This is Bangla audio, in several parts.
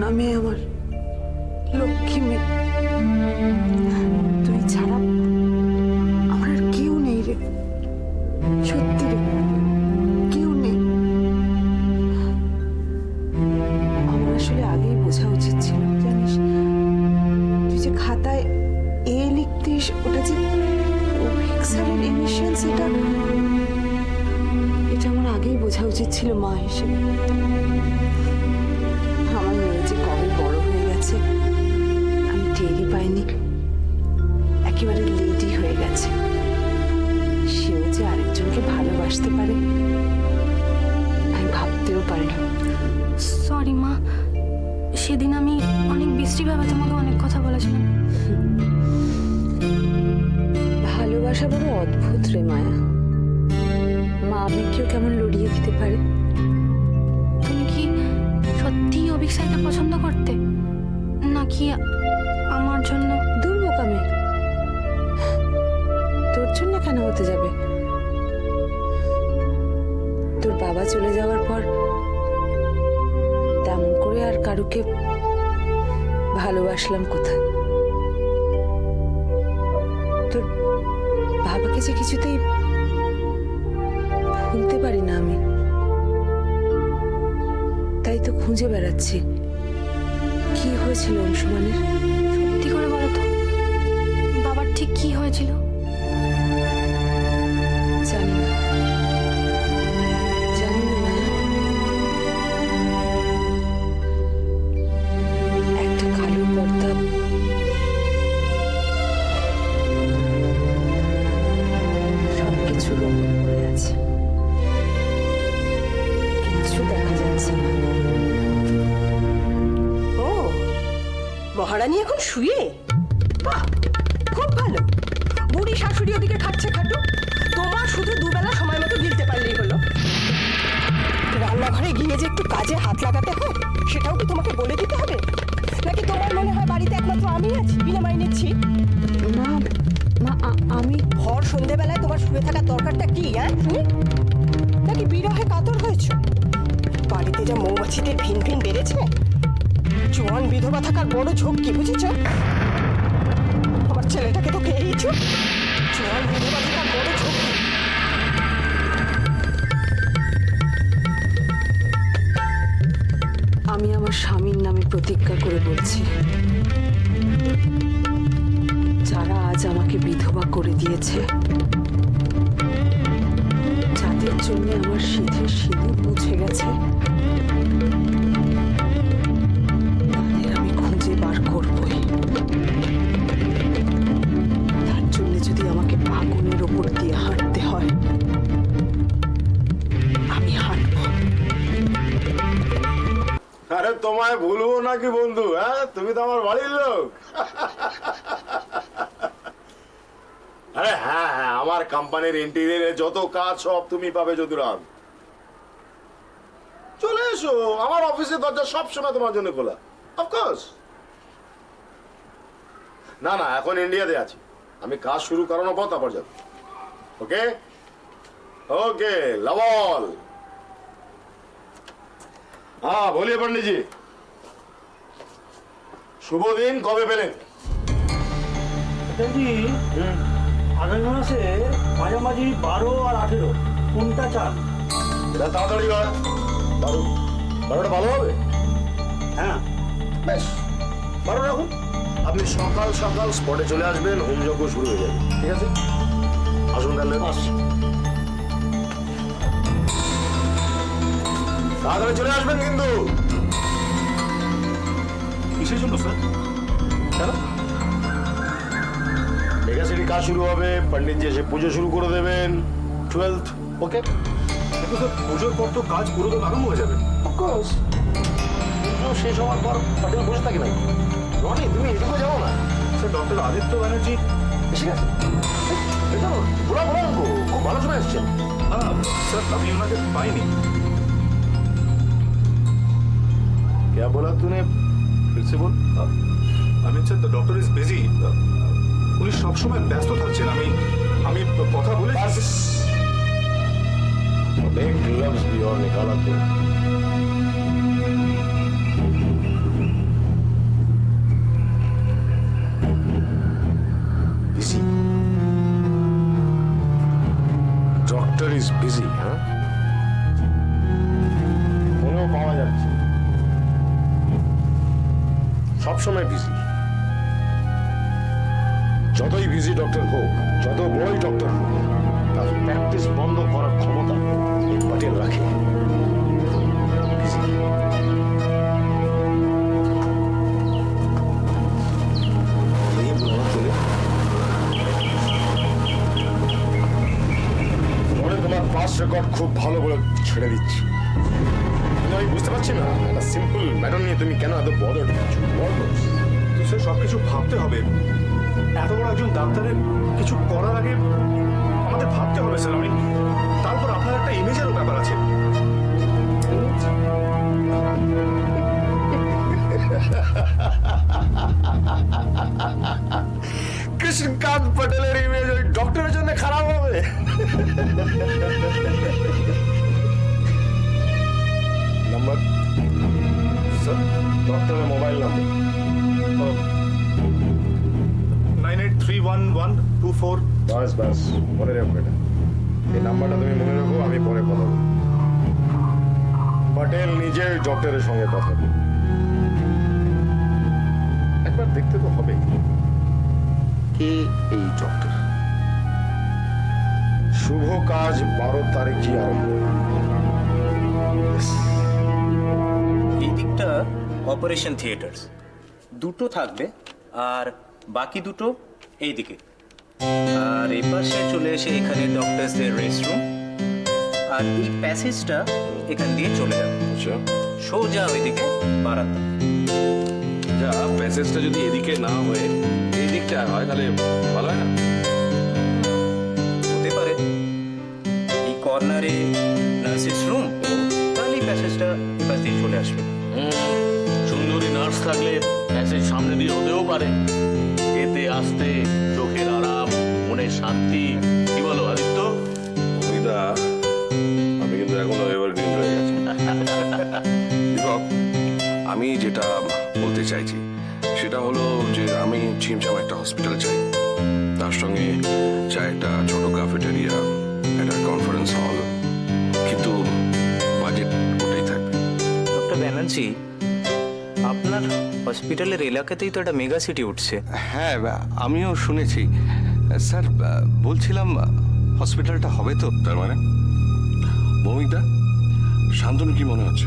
সোনা মেয়ে, আমার লক্ষ্মী মেয়ে, তুই ছাড়া আমার আর কেউ নেই রে, সত্যি রে, কেউ নেই। আমার আসলে আগেই বোঝা উচিত ছিল, জানিস, তুই যে খাতায় এ লিখতিস, ওটা যে অভিক স্যারের ইনিশিয়ালস, এটা আমার আগেই বোঝা উচিত ছিল মা হিসেবে। আমার মেয়ে যে কবে বড় হয়ে গেছে আমি টেরই পাইনি, একেবারে লেডি হয়ে গেছে। সেও যে আরেকজনকে ভালোবাসতে পারে আমি ভাবতেও পারিনি। সরি মা, সেদিন আমি অনেক বিশ্রীভাবে তোমাকে অনেক কথা বলেছিলাম। ভালোবাসা বড় অদ্ভুত রে মায়া, মা আবেগকেও কেমন লড়িয়ে দিতে পারে। তুমি কি সত্যিই অভিক স্যারকে পছন্দ করতে, নাকি আমার জন্য? দূর বোকামে, তোর জন্য কেন হতে যাবে? তোর বাবা চলে যাওয়ার পর তেমন করে আর কারুকে ভালোবাসলাম কোথায়? তোর বাবাকে যে কিছুতেই ভুলতে পারি না আমি, তাই তো খুঁজে বেড়াচ্ছি কি হয়েছিল অংশুমানের। সত্যি করে বলো তো, বাবার ঠিক কি হয়েছিল? জানি না, জানি না মায়া। একটা কালো পর্দা সবকিছু রঙিন করে আছে, কিছু দেখা যাচ্ছে না। ও, মহারানী এখন শুয়ে? বাহ, খুব ভালো। বুড়ি শাশুড়ি ওদিকে খাচ্ছে খাটু, তোমার শুধু দুবেলা সময় মতো গিলতে পারলেই হলো। রান্নাঘরে গিয়ে যে একটু কাজে হাত লাগাতে হয় সেটাও কি তোমাকে বলে দিতে হবে? নাকি তোমার মনে হয় বাড়িতে একমাত্র আমি আছি, বিনা মাইনে ছি? মা, মা আমি ভর সন্ধেবেলায় তোমার শুয়ে থাকার দরকারটা কি, হ্যাঁ শুনি? নাকি বিরহে কাতর হয়েছো? বাড়িতে যা মৌমাছিদের ভিন ভিন বেড়েছে, জোয়ান বিধবা থাকার বড় ঝোঁক কি বুঝেছ? আমার ছেলেটাকে তো খেয়েইছ, জোয়ান বিধবা থাকার বড় ঝোঁক। আমি আমার স্বামীর নামে প্রতিজ্ঞা করে বলছি, যারা আজ আমাকে বিধবা করে দিয়েছে, যাদের জন্য আমার সিঁথির সিঁদুর মুছে গেছে, তাদের আমি খুঁজে বার করবই। তার জন্য যদি আমাকে আগুনের ওপর দিয়ে হাঁটতে হয় আমি হাঁটবো। আরে তোমায় ভুলবো নাকি বন্ধু? হ্যাঁ, তুমি তো আমার বাড়ির লোক। আরে হ্যাঁ হ্যাঁ, আমার কোম্পানির ইন্টেরিয়রে যত কাজ সব তুমি পাবে যদুরাম। চলে এসো, আমার অফিসের দরজা সবসময় তোমার জন্য খোলা। অফকোর্স। না না, এখন ইন্ডিয়াতে আছি, আমি কাজ শুরু করানোর পর তারপর যাবো। ওকে ওকে, লবল। हाँ बोलिए पंडित जी, शुभ दिन कबे पेलें? जी আগামী মাসে মাঝামাঝি 12 আর 18 কোনটা চান? এটা তাড়াতাড়ি কর। 12টা ভালো হবে? হ্যাঁ বেশ, 12 রাখুন। আপনি সকাল সকাল স্পটে চলে আসবেন, হোমযজ্ঞ শুরু হয়ে যাবে। ঠিক আছে, আসুন তাহলে। আসছি। তাড়াতাড়ি চলে আসবেন কিন্তু। কিসের জন্য স্যার? কেন? লেগাসিটি কাজ শুরু হবে, পণ্ডিতজি এসে পুজো শুরু করে দেবেন। 12th, ওকে? কিন্তু স্যার পুজোর পর তো কাজ পুরো তো আরম্ভ হয়ে যাবে। অফকোর্স, পুজো শেষ হওয়ার পর পাটিল বসে থাকে নাকি? রনি, তুমি এদিকে যাও না। স্যার ডক্টর আদিত্য ব্যানার্জি এসে গেছে। বুড়া বুড়া খুব ভালো সময় এসছেন। হ্যাঁ স্যার, আমি ওনাকে পাইনি। क्या बोला तूने? फिर से बोल। আমি sir the doctor is busy, উনি সবসময় ব্যস্ত থাকছেন। আমি কথা বলে एक ग्लव्स भी और निकाला तो সবসময় বিজি। যতই বিজি ডক্টর হোক, যত বড়ই ডক্টর হোক, তার প্র্যাকটিস বন্ধ করার ক্ষমতা এই পাটেল রাখে। তোমার পাস রেকর্ড খুব ভালো বলে ছেড়ে দিচ্ছি, কিন্তু আমি বুঝতে পারছি না একটা সিম্পল ম্যাটার নিয়ে তুমি কেন এত বদল তো স্যার সবকিছু ভাবতে হবে। এত বড় একজন ডাক্তারের কিছু করার আগে আমাদের ভাবতে হবে স্যার। আমি তারপর আপনার একটা ইমেজেরও ব্যাপার আছে। কৃষ্ণকান্ত প্যাটেলের ইমেজ ওই ডক্টরের জন্য খারাপ হবে? নাম্বার স্যার, ডক্টরের মোবাইল নাম্বার 983112 বাস বাস মনে রাখো এটা। এই নাম্বারটা তুমি মনে রাখো, আমি পরে কথা বলবো। প্যাটেল নিজে ডক্টরের সঙ্গে কথা বলবে, একবার দেখতে তো হবে কে এই ডক্টর। শুভ কাজ 12 তারিখই আরম্ভ। এই দিকটা অপারেশন থিয়েটার্স দুটো থাকবে, আর বাকি দুটো এই দিকে। আর এই পাশে চলে এসে এখানে ডক্টরসদের রেস্টরুম, আর এই প্যাসেজটা এখান দিয়ে চলে যাবে আচ্ছা, সোজা ওইদিকে বারান্দা। যা প্যাসেজটা যদি এদিকে না হয়ে এই দিকটা হয় তাহলে ভালো হয় না? হতে পারে এই কর্নারে নার্সেস রুম, তাহলে এই প্যাসেজটা এই পাশ দিয়ে চলে আসবে। সুন্দরী নার্স থাকলে প্যাসেজ সামনে দিয়ে হতেও পারে। এতে আসতে চোখের আরাম, মনের শান্তি। কি বলো আদিত্য? অমিতা, আমি কিন্তু এখনো এভারগ্রিন রয়ে গেছি। দীপক, আমি যেটা বলতে চাইছি সেটা হলো যে আমি ছিমছাম একটা হসপিটাল চাই, তার সঙ্গে চাই একটা ছোট ক্যাফেটেরিয়া, একটা কনফারেন্স হল, কিন্তু বাজেট ওটাই থাকবে। ডক্টর ব্যানার্জি, আপনার হসপিটালের এলাকাতেই তো একটা মেগা সিটি উঠছে। হ্যাঁ, আমিও শুনেছি। স্যার, বলছিলাম হসপিটালটা হবে তো? তার মানে ভৌমিকদা, শান্তনু কি মনে হচ্ছে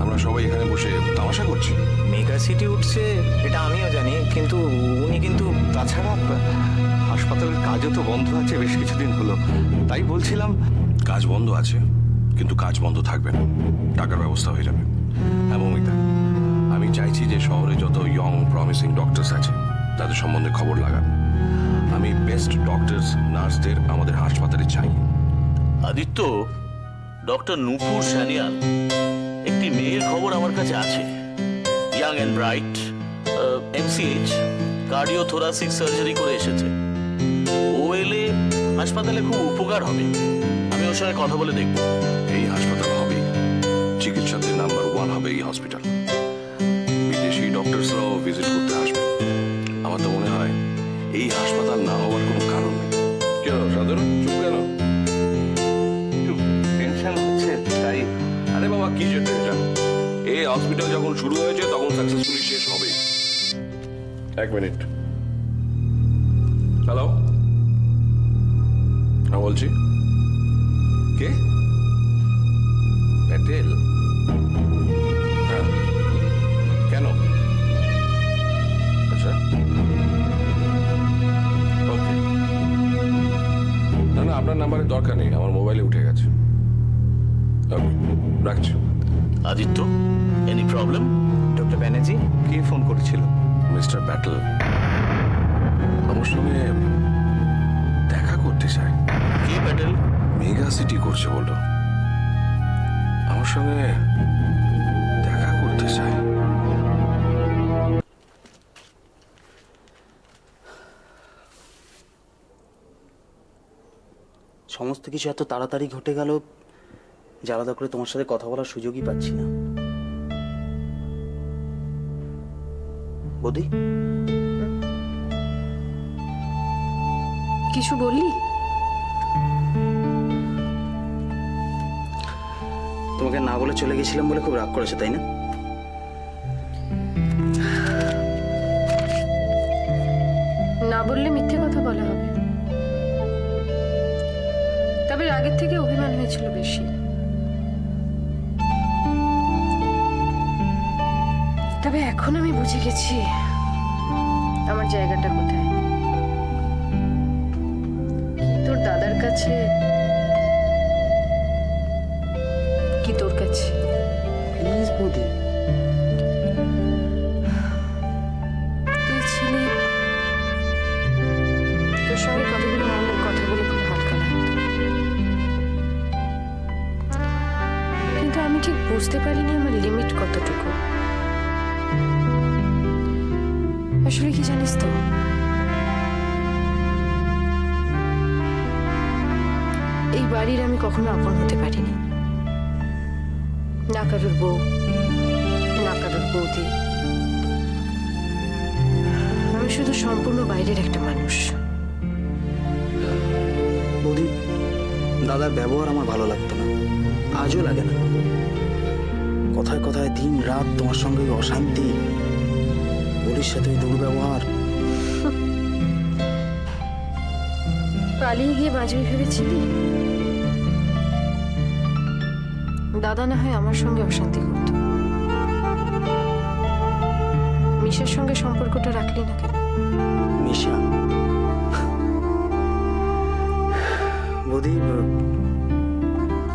আমরা সবাই এখানে বসে তামাশা করছি? মেগা সিটি উঠছে এটা আমিও জানি, কিন্তু উনি কিন্তু তাছাড়া হাসপাতালের কাজও তো বন্ধ আছে বেশ কিছুদিন হলো, তাই বলছিলাম। কাজ বন্ধ আছে, কিন্তু কাজ বন্ধ থাকবে না, টাকার ব্যবস্থা হয়ে যাবে। হ্যাঁ ভৌমিকদা, আমি চাইছি যে শহরে যত ইয়ং প্রমিসিং ডক্টরস আছে তাদের সম্বন্ধে খবর লাগান। আমি বেস্ট ডক্টরস নার্সদের আমাদের হাসপাতালে চাই। আদিত্য, ডক্টর নূপুর সানিয়াল, একটি মেয়ের খবর আমার কাছে আছে। Young and bright, MCH, cardiothoracic surgery করে এসেছে। ও এলে হাসপাতালে খুব উপকার হবে। আমি ওর সঙ্গে কথা বলে দেখব। এই হাসপাতাল হবে, চিকিৎসাতে নাম্বার 1 হবে এই হসপিটাল। বিদেশি ডক্টরসরাও ভিজিট করতে আসবে। আমার তো মনে হয় এই হাসপাতাল না হওয়ার কোনো কারণ নেই। কেন সাধারণ চুপ কেন? একটু টেনশন হচ্ছে তাই। আরে বাবা, কি যে টেনশন? এই হসপিটাল যখন শুরু হয়েছে তখন সাকসেসফুলি শেষ হবে। 1 মিনিট। হ্যালো, হ্যাঁ বলছি। কে? প্যাটেল? হ্যাঁ, কেন? আচ্ছা, ওকে। না না, আপনার নাম্বারের দরকার নেই, আমার মোবাইলে উঠে গেছে। ওকে, রাখছি। Aditya, any problem? Doctor Banerjee, কে ফোন করেছিল? মিস্টার প্যাটেল আমার সঙ্গে দেখা করতে চায়। কে প্যাটেল? মেগা সিটি করছে বললো, আমার সঙ্গে দেখা করতে চায়। সমস্ত কিছু এত তাড়াতাড়ি ঘটে গেল যে আলাদা করে তোমার সাথে কথা বলার সুযোগই পাচ্ছি না। বৌদি, কিছু বললি? তোমাকে না বলে চলে গেছিলাম বলে খুব রাগ করেছে, তাই না? না বললে মিথ্যে কথা বলা হবে। তবে আগের থেকে অভিমান হয়েছিল বেশি। তবে এখন আমি বুঝে গেছি আমার জায়গাটা কোথায়। কি তোর দাদার কাছে, কি তোর কাছে। প্লিজ বৌদি, তুই ছিলি, তোর সঙ্গে কতগুলো মনের কথা বলে খুব হালকা লাগতো, কিন্তু আমি ঠিক বুঝতে পারিনি আমার লিমিট কতটুকু। আসলে কি জানিস তো, এই বাড়ির আমি কখনো আপন হতে পারিনি। না কারোর বউ, না কারোর বৌদি, আমি শুধু সম্পূর্ণ বাইরের একটা মানুষ। বৌদি, দাদার ব্যবহার আমার ভালো লাগতো না, আজও লাগে না। কথায় কথায় দিন রাত তোমার সঙ্গে ওই অশান্তি, বলির সাথে ওই দুর্ব্যবহার। পালিয়ে গিয়ে বাঁচবি ভেবেছিলি? দাদা না হয় আমার সঙ্গে অশান্তি করত, মিশার সঙ্গে সম্পর্কটা রাখলি না কেন? মিশা, বৌদি,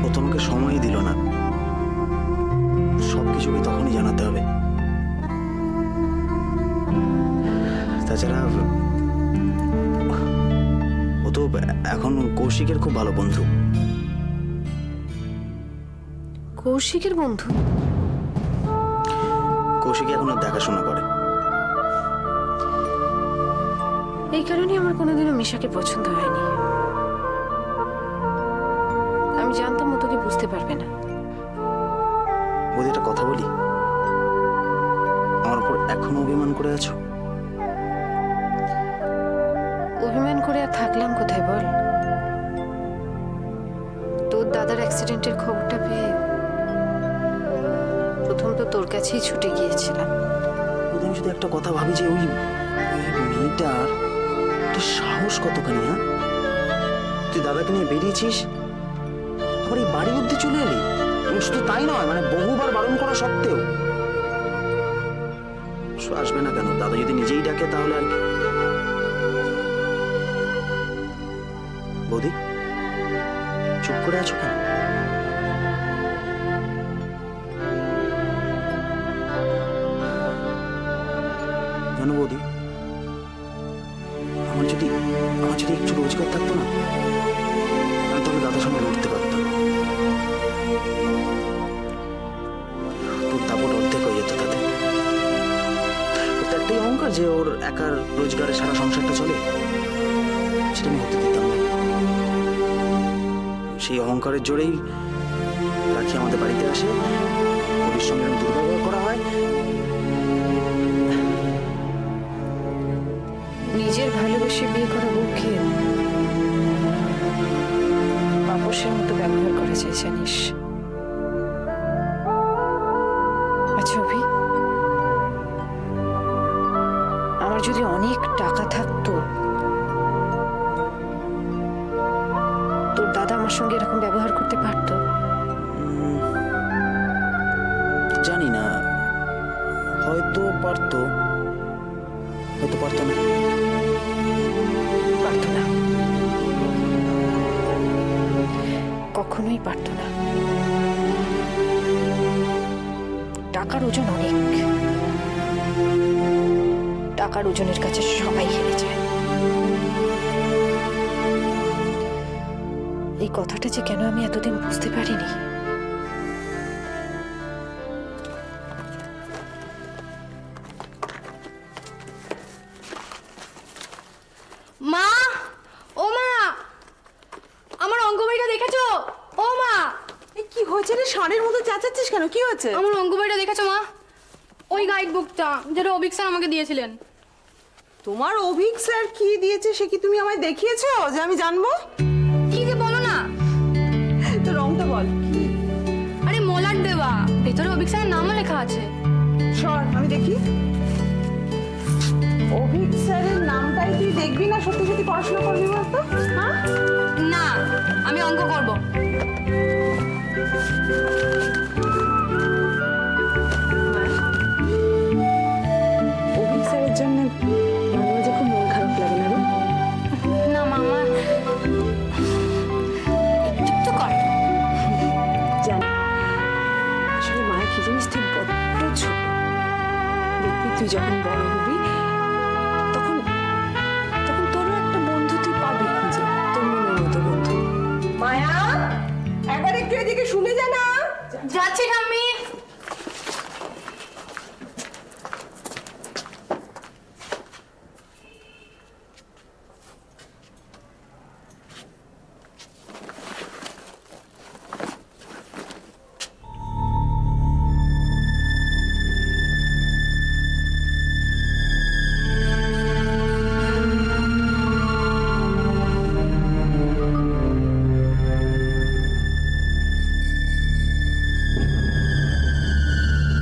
ও তোমাকে সময়ই দিল না। সবকিছুকে তখনই জানাতে হবে। তাছাড়া ও তো এখন কৌশিকের খুব ভালো বন্ধু। কৌশিকের বন্ধু? কৌশিক এখন ওর দেখাশোনা করে। এই কারণে আমার কোনোদিনও মিশাকে পছন্দ হয়নি। আমি জানতাম ও তোকে বুঝতে পারবে না। বৌদি, একটা কথা বলি, আমার উপর এখনো অভিমান করে আছো? অভিমান করে আর থাকলাম কোথায় বল? তোর দাদার অ্যাক্সিডেন্টের খবরটা পেয়ে প্রথম তো তোর কাছেই ছুটে গিয়েছিলাম। বৌদি, আমি শুধু একটা কথা ভাবি যে ওই মেয়েটার সাহস কতখানি। হ্যাঁ, তুই দাদাকে নিয়ে বেরিয়েছিস, আবার এই বাড়ি অব্দি চলে এলি। এবং শুধু তাই নয়, মানে বহুবার বারণ করা সত্ত্বেও। আসবে না কেন? দাদা যদি নিজেই ডাকে তাহলে আর কি। বৌদি, চুপ করে আছো কেন? জানো বৌদি, আমার যদি একটু রোজগার থাকতো না, আমি তাহলে দাদার সঙ্গে লড়তে পারতাম। তোর দাপট অর্ধেক হয়ে যেত তাতে। ওর তো একটাই অহংকার যে ওর একার রোজগারে সারা সংসারটা চলে, সেটা আমি হতে দিতাম না। সেই অহংকারের জোরেই রাখি আমাদের বাড়িতে আসে, ওর সঙ্গে এরকম দুর্ব্যবহার করা হয়। নিজের ভালোবেসে বিয়ে করা বউকে আপসের মতো ব্যবহার করা যায় জানিস। আচ্ছা অভি, আমার যদি অনেক টাকা থাকতো, তোর দাদা আমার সঙ্গে এরকম ব্যবহার করতে পারতো? জানি না, হয়তো পারতো, হয়তো পারতো না। পারতো না, কখনোই পারতো না। টাকার ওজন অনেক, টাকার ওজনের কাছে সবাই হেরে যায়। এই কথাটা যে কেন আমি এতদিন বুঝতে পারিনি। মা, ও মা, আমার অঙ্ক বইটা দেখেছো? ও মা, কি হয়েছে রে? ষাঁড়ের মতো চেঁচাচ্ছিস কেন? কি হয়েছে? আমার অঙ্ক বইটা দেখেছো মা? ওই গাইড বুকটা যেটা অভিক স্যার আমাকে দিয়েছিলেন। তোমার অভিক স্যার কি দিয়েছে সে কি তুমি আমায় দেখিয়েছো যে আমি জানবো? কি যে বলো না, তো রংটা বল। আরে মলাট দেওয়া, ভেতরে অভিক স্যারের নামও লেখা আছে। সর আমি দেখি। অভিক স্যারের নামটাই তুই দেখবি না সত্যি সত্যি পড়াশোনা করবি বলতো? হ্যাঁ, না আমি অঙ্ক করব। অভিক স্যারের জন্য মাঝে মাঝে খুব মন খারাপ লাগে না রে? না মামা চুপ তো কর। জানি আসলে মায়ের কি জিনিস তুই বড্ড ছোট। দেখবি তুই যখন বড় হবি তখন তখন তোরও একটা বন্ধু তুই পাবি খুঁজে, তোর মনের মতো বন্ধু। মায়া একবার একটু এদিকে শুনে যা না। যাচ্ছি ঠাম্মি।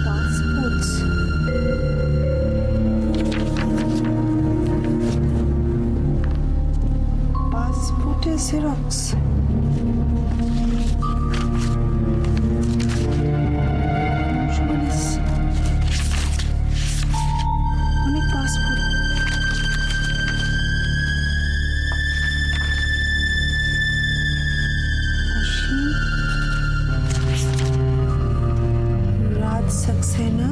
পাসপোর্টস পাসপোর্টের জেরক্স। অনেক পাসপোর্ট। অসীম রাজ सक्सेना,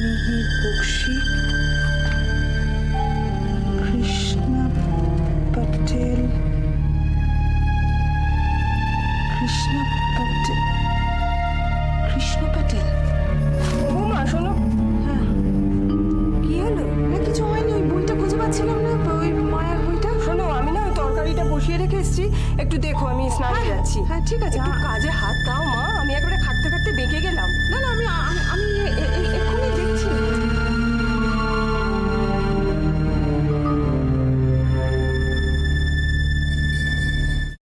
मिहिर बख्शी, कृष्णा पटेल, कृष्णा पटेल। বৌমা শোনো, হ্যাঁ, কি হলো? না কিছু হয়নি, ওই বইটা খুঁজে পাচ্ছিলাম না, ওই মায়ার বইটা। শোনো আমি না ওই তরকারিটা বসিয়ে রেখে এসেছি, একটু দেখো, আমি স্নানে যাচ্ছি। হ্যাঁ ঠিক আছে, একটু কাজে হাত দাও মা, আমি একবারে খাটে